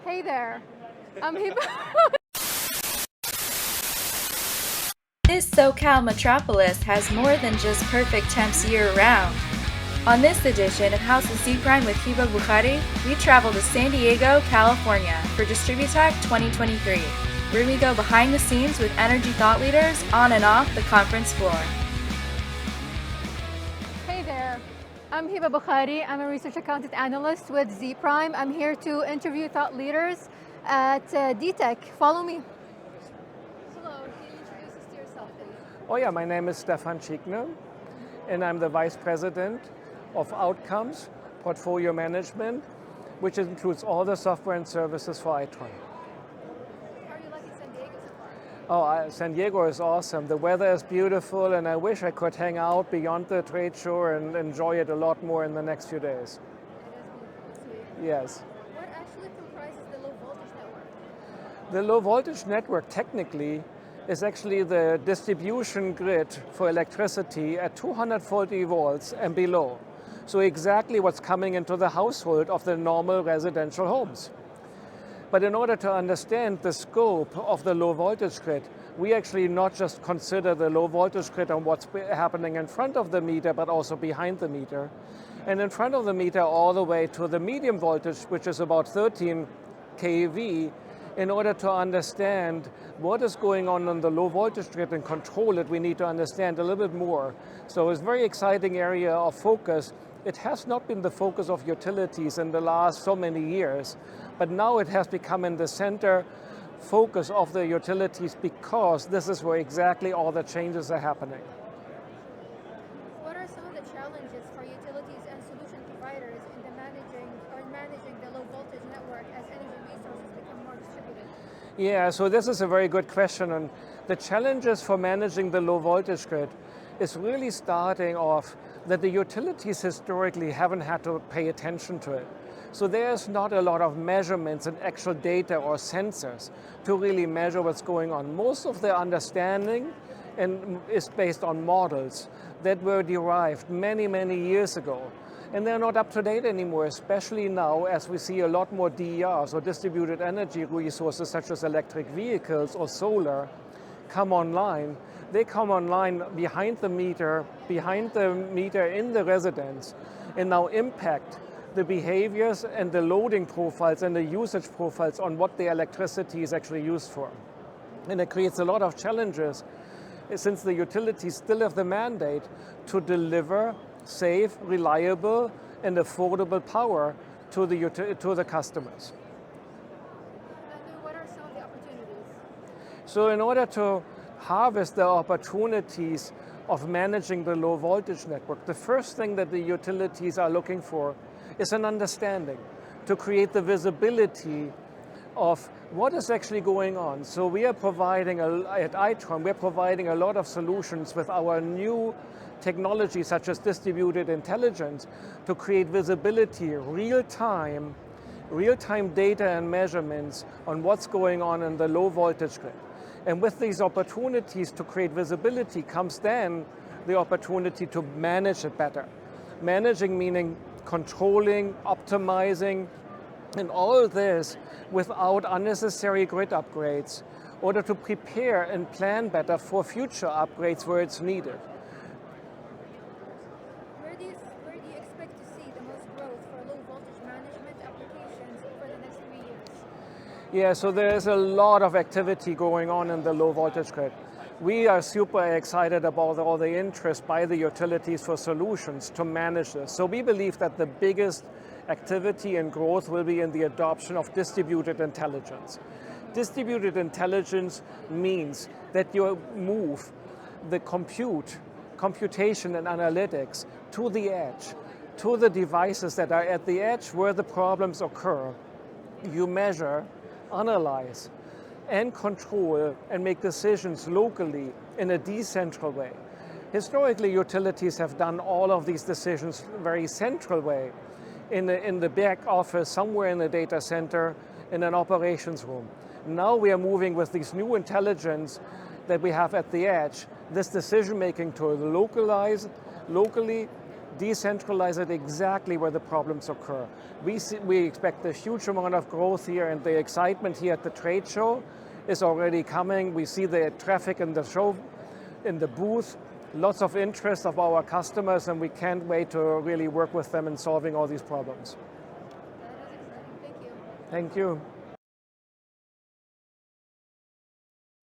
Hey there, I'm Hebah. This SoCal metropolis has more than just perfect temps year-round. On this edition of House of Z-Prime with Hebah Bukhari, we travel to San Diego, California for DISTRIBUTECH 2023, where we go behind the scenes with energy thought leaders on and off the conference floor. Hey there, I'm Hebah Bukhari. I'm a research accountant analyst with Z-Prime. I'm here to interview thought leaders at DTech. Follow me. Hello, can you introduce us to yourself, please? Oh yeah, my name is Stefan Zschiegner, and I'm the Vice President of Outcomes, Portfolio Management, which includes all the software and services for Itron. How are you liking San Diego so far? Oh, San Diego is awesome. The weather is beautiful, and I wish I could hang out beyond the trade show and enjoy it a lot more in the next few days. It is beautiful, sweet. Yes. What actually comprises the low voltage network? The low voltage network technically is actually the distribution grid for electricity at 240 volts and below. So exactly what's coming into the household of the normal residential homes. But in order to understand the scope of the low voltage grid, we actually not just consider the low voltage grid and what's happening in front of the meter, but also behind the meter. And in front of the meter all the way to the medium voltage, which is about 13 kV, in order to understand what is going on the low voltage grid and control it, we need to understand a little bit more. So it's a very exciting area of focus. It has not been the focus of utilities in the last so many years, but now it has become in the center focus of the utilities because this is where exactly all the changes are happening. What are some of the challenges for utilities and solution providers in managing the low voltage network as energy resources become more distributed? Yeah, so this is a very good question. And the challenges for managing the low voltage grid is really starting off that the utilities historically haven't had to pay attention to it. So there's not a lot of measurements and actual data or sensors to really measure what's going on. Most of the understanding is based on models that were derived many, many years ago. And they're not up to date anymore, especially now as we see a lot more DERs or distributed energy resources such as electric vehicles or solar come online. They come online behind the meter in the residence, and now impact the behaviors and the loading profiles and the usage profiles on what the electricity is actually used for. And it creates a lot of challenges since the utilities still have the mandate to deliver safe, reliable, and affordable power to the customers. And what are some of the opportunities? So in order to harvest the opportunities of managing the low voltage network, the first thing that the utilities are looking for is an understanding to create the visibility of what is actually going on. So we are providing, at Itron, we're providing a lot of solutions with our new technology such as distributed intelligence to create visibility, real-time data and measurements on what's going on in the low voltage grid. And with these opportunities to create visibility comes then the opportunity to manage it better. Managing meaning controlling, optimizing, and all this without unnecessary grid upgrades in order to prepare and plan better for future upgrades where it's needed. Where do you expect to see the most growth for low voltage management applications over the next 3 years? Yeah, so there's a lot of activity going on in the low voltage grid. We are super excited about all the interest by the utilities for solutions to manage this. So we believe that the biggest activity and growth will be in the adoption of distributed intelligence. Distributed intelligence means that you move the computation and analytics to the edge, to the devices that are at the edge where the problems occur. You measure, analyze, and control and make decisions locally in a decentralized way. Historically, utilities have done all of these decisions very central way in the back office, somewhere in the data center, in an operations room. Now we are moving with this new intelligence that we have at the edge, this decision-making to locally, decentralize it exactly where the problems occur. We expect a huge amount of growth here, and the excitement here at the trade show is already coming. We see the traffic in the show, in the booth, lots of interest of our customers, and we can't wait to really work with them in solving all these problems. That is exciting. Thank you. Thank you.